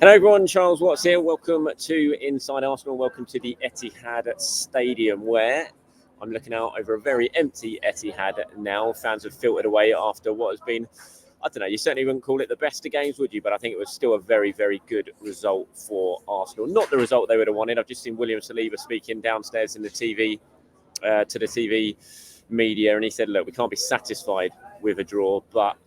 Hello everyone, Charles Watts here. Welcome to Inside Arsenal. Welcome to the Etihad Stadium, where I'm looking out over a very empty Etihad now. Fans have filtered away after what has been, I don't know, you certainly wouldn't call it the best of games, would you? But I think it was still a very, very good result for Arsenal. Not the result they would have wanted. I've just seen William Saliba speaking downstairs in the TV, to the TV media, and he said, look, we can't be satisfied with a draw, but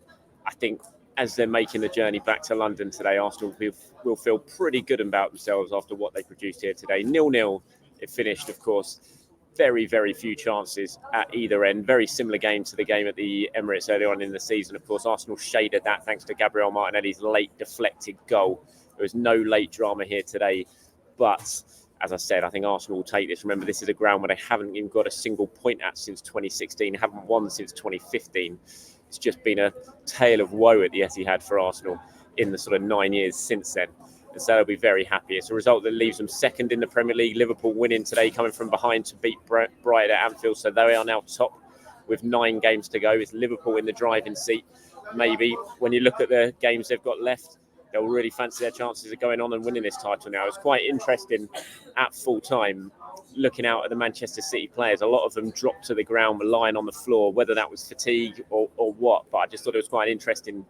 I think as they're making the journey back to London today, Arsenal will feel pretty good about themselves after what they produced here today. 0-0 it finished, of course. Very, very few chances at either end. Very similar game to the game at the Emirates earlier on in the season. Of course, Arsenal shaded that thanks to Gabriel Martinelli's late deflected goal. There was no late drama here today. But as I said, I think Arsenal will take this. Remember, this is a ground where they haven't even got a single point at since 2016. Haven't won since 2015. It's just been a tale of woe at the Etihad for Arsenal in the sort of 9 years since then. And so they'll be very happy. It's a result that leaves them second in the Premier League. Liverpool winning today, coming from behind to beat Brighton at Anfield. So they are now top with 9 games to go. It's Liverpool in the driving seat. Maybe when you look at the games they've got left, they'll really fancy their chances of going on and winning this title now. It's quite interesting at full time, looking out at the Manchester City players. A lot of them dropped to the ground, were lying on the floor, whether that was fatigue or what. But I just thought it was quite interesting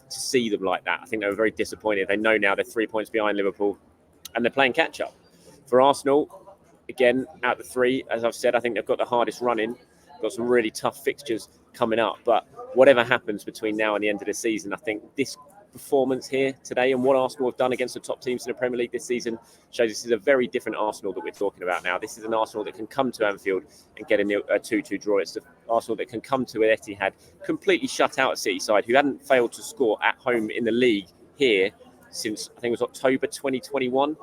to see them like that. I think they were very disappointed. They know now they're 3 points behind Liverpool and they're playing catch up. For Arsenal, again, out of the 3, as I've said, I think they've got the hardest run in. Got some really tough fixtures coming up. But whatever happens between now and the end of the season, I think this performance here today and what Arsenal have done against the top teams in the Premier League this season shows this is a very different Arsenal that we're talking about now. This is an Arsenal that can come to Anfield and get a 2-2 draw. It's the Arsenal that can come to Etihad, completely shut out a City side who hadn't failed to score at home in the league here since, I think it was October 2021,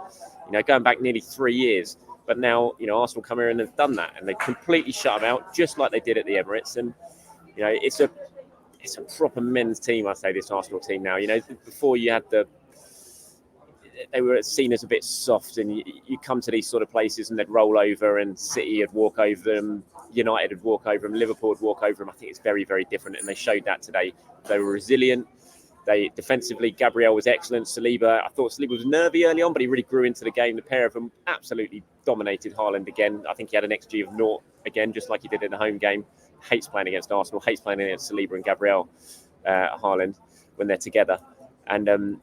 going back nearly 3 years. But now, Arsenal come here and they've done that and they completely shut them out, just like they did at the Emirates. And, it's a proper men's team, I say, this Arsenal team now. Before you had they were seen as a bit soft, and you come to these sort of places and they'd roll over, and City would walk over them, United would walk over them, Liverpool would walk over them. I think it's very, very different, and they showed that today. They were resilient. They defensively, Gabriel was excellent. Saliba, I thought Saliba was nervy early on, but he really grew into the game. The pair of them absolutely dominated Haaland again. I think he had an XG of 0 again, just like he did in the home game. Hates playing against Arsenal, hates playing against Saliba and Gabriel Haaland when they're together. And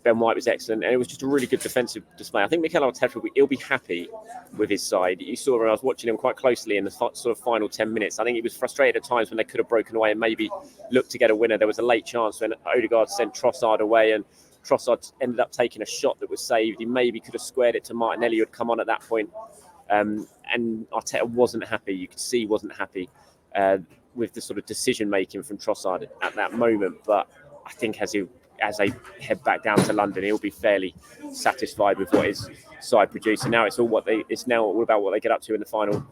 Ben White was excellent, and it was just a really good defensive display. I think Mikel Arteta, he'll be happy with his side. You saw when I was watching him quite closely in the sort of final 10 minutes. I think he was frustrated at times when they could have broken away and maybe looked to get a winner. There was a late chance when Odegaard sent Trossard away, and Trossard ended up taking a shot that was saved. He maybe could have squared it to Martinelli, who had come on at that point. And Arteta wasn't happy. You could see he wasn't happy with the sort of decision-making from Trossard at that moment. But I think as they head back down to London, he'll be fairly satisfied with what his side produced. And now it's now all about what they get up to in the final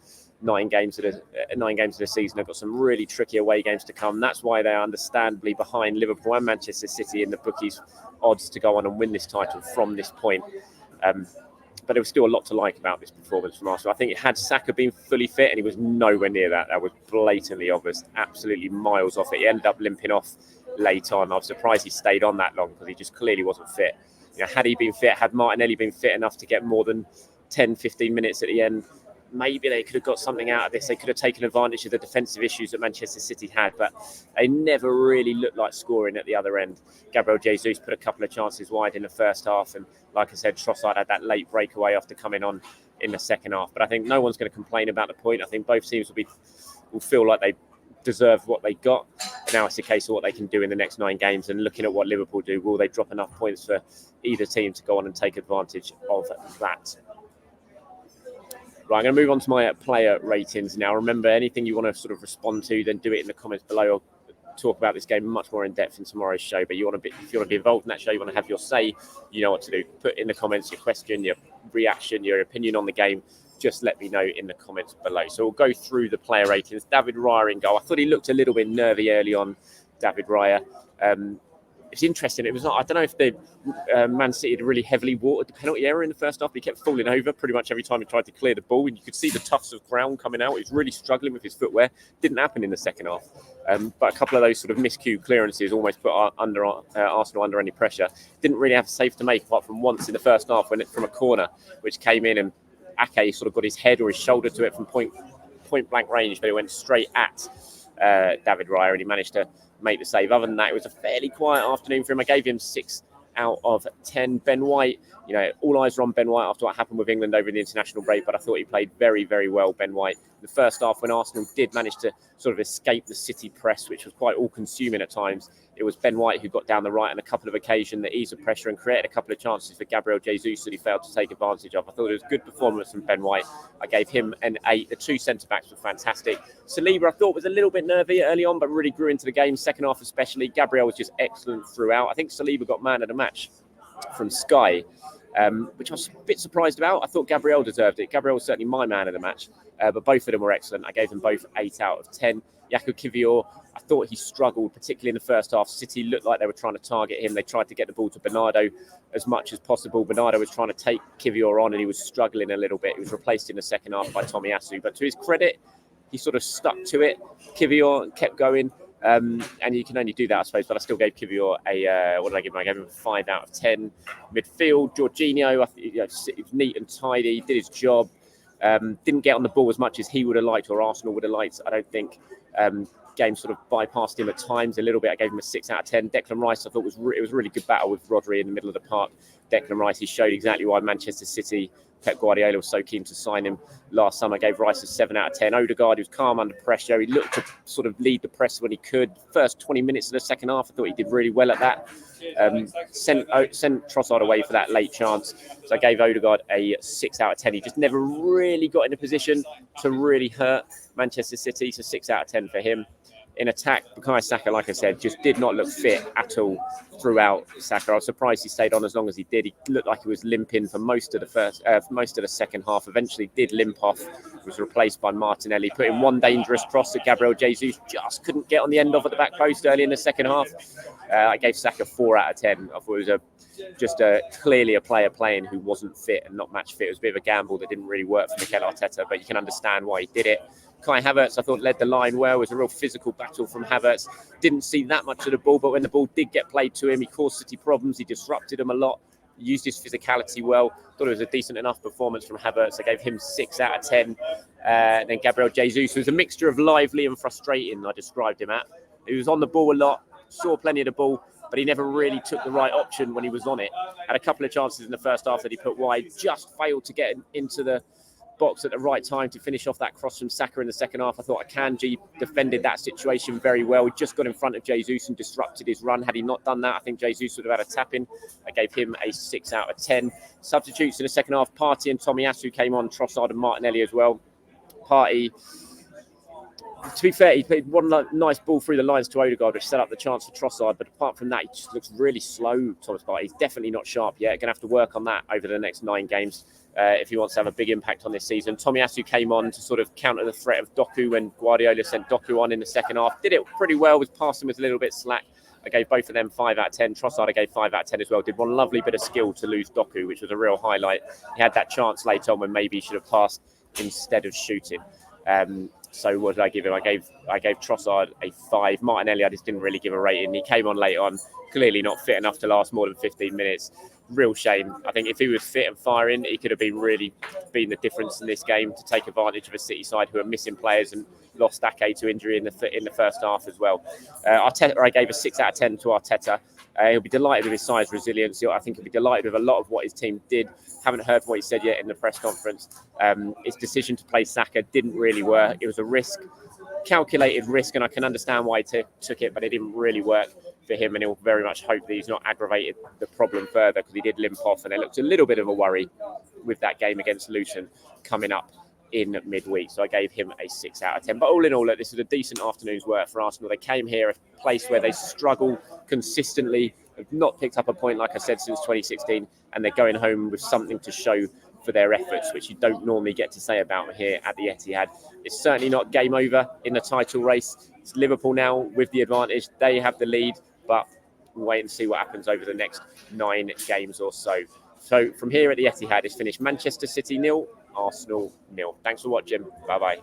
9 games of the season. They've got some really tricky away games to come. That's why they're understandably behind Liverpool and Manchester City in the bookies' odds to go on and win this title from this point. But there was still a lot to like about this performance from Arsenal. I think it had Saka been fully fit, and he was nowhere near that. That was blatantly obvious, absolutely miles off it. He ended up limping off late on. I was surprised he stayed on that long because he just clearly wasn't fit. Had he been fit, had Martinelli been fit enough to get more than 10, 15 minutes at the end, maybe they could have got something out of this. They could have taken advantage of the defensive issues that Manchester City had, but they never really looked like scoring at the other end. Gabriel Jesus put a couple of chances wide in the first half, and like I said, Trossard had that late breakaway after coming on in the second half. But I think no one's going to complain about the point. I think both teams will feel like they deserve what they got. Now it's a case of what they can do in the next 9 games, and looking at what Liverpool do, will they drop enough points for either team to go on and take advantage of that? Right, I'm going to move on to my player ratings now. Remember, anything you want to sort of respond to, then do it in the comments below. I'll talk about this game much more in depth in tomorrow's show. But if you want to be involved in that show, you want to have your say, you know what to do. Put in the comments your question, your reaction, your opinion on the game. Just let me know in the comments below. So we'll go through the player ratings. David Raya in goal. I thought he looked a little bit nervy early on, David Raya. it's interesting. It was not, I don't know if the Man City had really heavily watered the penalty area in the first half, but he kept falling over pretty much every time he tried to clear the ball, and you could see the tufts of ground coming out. He was really struggling with his footwear. Didn't happen in the second half, but a couple of those sort of miscued clearances almost put Arsenal under any pressure. Didn't really have a save to make apart from once in the first half when from a corner, which came in and Ake sort of got his head or his shoulder to it from point blank range, but it went straight at David Raya, and he managed to make the save. Other than that, it was a fairly quiet afternoon for him. I gave him 6 out of 10. Ben White, all eyes were on Ben White after what happened with England over the international break, but I thought he played very, very well, Ben White. The first half, when Arsenal did manage to sort of escape the City press, which was quite all-consuming at times, it was Ben White who got down the right on a couple of occasions that eased the pressure and created a couple of chances for Gabriel Jesus that he failed to take advantage of. I thought it was a good performance from Ben White. I gave him an 8. The 2 centre-backs were fantastic. Saliba, I thought, was a little bit nervy early on, but really grew into the game, second half especially. Gabriel was just excellent throughout. I think Saliba got man of the match from Sky, which I was a bit surprised about. I thought Gabriel deserved it. Gabriel was certainly my man of the match, but both of them were excellent. I gave them both 8 out of 10. Jakub Kiwior, I thought he struggled, particularly in the first half. City looked like they were trying to target him. They tried to get the ball to Bernardo as much as possible. Bernardo was trying to take Kiwior on, and he was struggling a little bit. He was replaced in the second half by Tomiyasu, but to his credit, he sort of stuck to it. Kiwior kept going. And you can only do that, I suppose, but I still gave Kiwior what did I give him? I gave him a 5 out of 10. Midfield, Jorginho, he was neat and tidy, did his job. Didn't get on the ball as much as he would have liked or Arsenal would have liked. I don't think game sort of bypassed him at times a little bit. I gave him a 6 out of 10. Declan Rice, I thought it was a really good battle with Rodri in the middle of the park. Declan Rice, he showed exactly why Manchester City, Pep Guardiola was so keen to sign him last summer. I gave Rice a 7 out of 10. Odegaard, he was calm under pressure. He looked to sort of lead the press when he could. First 20 minutes of the second half, I thought he did really well at that. Sent Trossard away for that late chance. So I gave Odegaard a 6 out of 10. He just never really got in a position to really hurt Manchester City. So 6 out of 10 for him. In attack, Bukayo Saka, like I said, just did not look fit at all throughout. Saka, I was surprised he stayed on as long as he did. He looked like he was limping for most of the second half. Eventually did limp off, was replaced by Martinelli. Put in one dangerous cross that Gabriel Jesus just couldn't get on the end of at the back post early in the second half. I gave Saka 4 out of 10. I thought it was clearly a player playing who wasn't fit and not match fit. It was a bit of a gamble that didn't really work for Mikel Arteta, but you can understand why he did it. Kai Havertz, I thought, led the line well. It was a real physical battle from Havertz. Didn't see that much of the ball, but when the ball did get played to him, he caused City problems. He disrupted them a lot. He used his physicality well. Thought it was a decent enough performance from Havertz. I gave him 6 out of 10. Then Gabriel Jesus was a mixture of lively and frustrating, I described him at. He was on the ball a lot, saw plenty of the ball, but he never really took the right option when he was on it. Had a couple of chances in the first half that he put wide, just failed to get into the box at the right time to finish off that cross from Saka in the second half. I thought Akanji defended that situation very well. He just got in front of Jesus and disrupted his run. Had he not done that, I think Jesus would have had a tap-in. I gave him a 6 out of 10. Substitutes in the second half, Partey and Tomiyasu came on, Trossard and Martinelli as well. Partey, to be fair, he played one nice ball through the lines to Odegaard, which set up the chance for Trossard. But apart from that, he just looks really slow, Thomas Partey. He's definitely not sharp yet. Going to have to work on that over the next 9 games if he wants to have a big impact on this season. Tomiyasu came on to sort of counter the threat of Doku when Guardiola sent Doku on in the second half. Did it pretty well, was passing with a little bit slack. I gave both of them 5 out of 10. Trossard, I gave 5 out of 10 as well. Did one lovely bit of skill to lose Doku, which was a real highlight. He had that chance later on when maybe he should have passed instead of shooting. So what did I give him? I gave Trossard a 5. Martinelli, I just didn't really give a rating. He came on late on, clearly not fit enough to last more than 15 minutes. Real shame. I think if he was fit and firing, he could have really been the difference in this game to take advantage of a City side who are missing players and lost Ake to injury in the first half as well. Arteta, I gave a 6 out of 10 to Arteta. He'll be delighted with his side's resilience. I think he'll be delighted with a lot of what his team did. Haven't heard what he said yet in the press conference. His decision to play Saka didn't really work. It was a risk, calculated risk, and I can understand why he took it, but it didn't really work for him, and he'll very much hope that he's not aggravated the problem further, because he did limp off, and it looked a little bit of a worry with that game against Luton coming up in midweek. So I gave him a 6 out of 10. But all in all, this is a decent afternoon's work for Arsenal. They came here, a place where they struggle consistently, have not picked up a point, like I said, since 2016, and they're going home with something to show for their efforts, which you don't normally get to say about here at the Etihad. It's certainly not game over in the title race. It's Liverpool now with the advantage. They have the lead, but wait and see what happens over the next 9 games or so. So from here at the Etihad, it's finished Manchester City 0, Arsenal 0. Thanks for watching. Bye-bye.